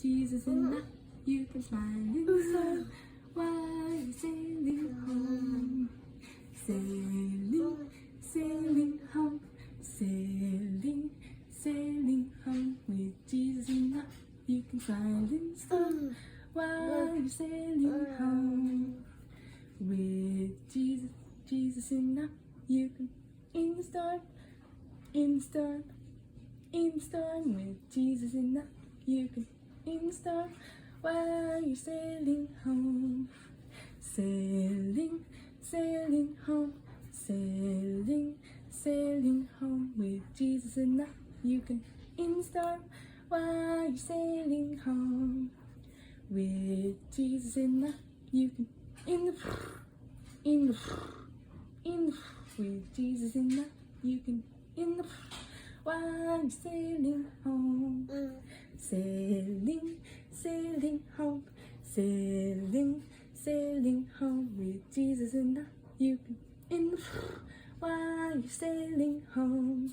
Jesus in the you can smile in the sun while you're sailing home. Sailing, sailing home, sailing, sailing home with Jesus in the you can smile in the sun while you're sailing home. With Jesus, Jesus in the you can in the storm, in the storm, in the storm with Jesus in the you can in the storm while you're sailing home. Sailing, sailing home, sailing, sailing home with Jesus in the you can in the storm while you're sailing home. With Jesus in the you can in the with Jesus in the you can in the while you're sailing home. Sailing, sailing home, sailing, sailing home with Jesus in the you can in the while you're sailing home.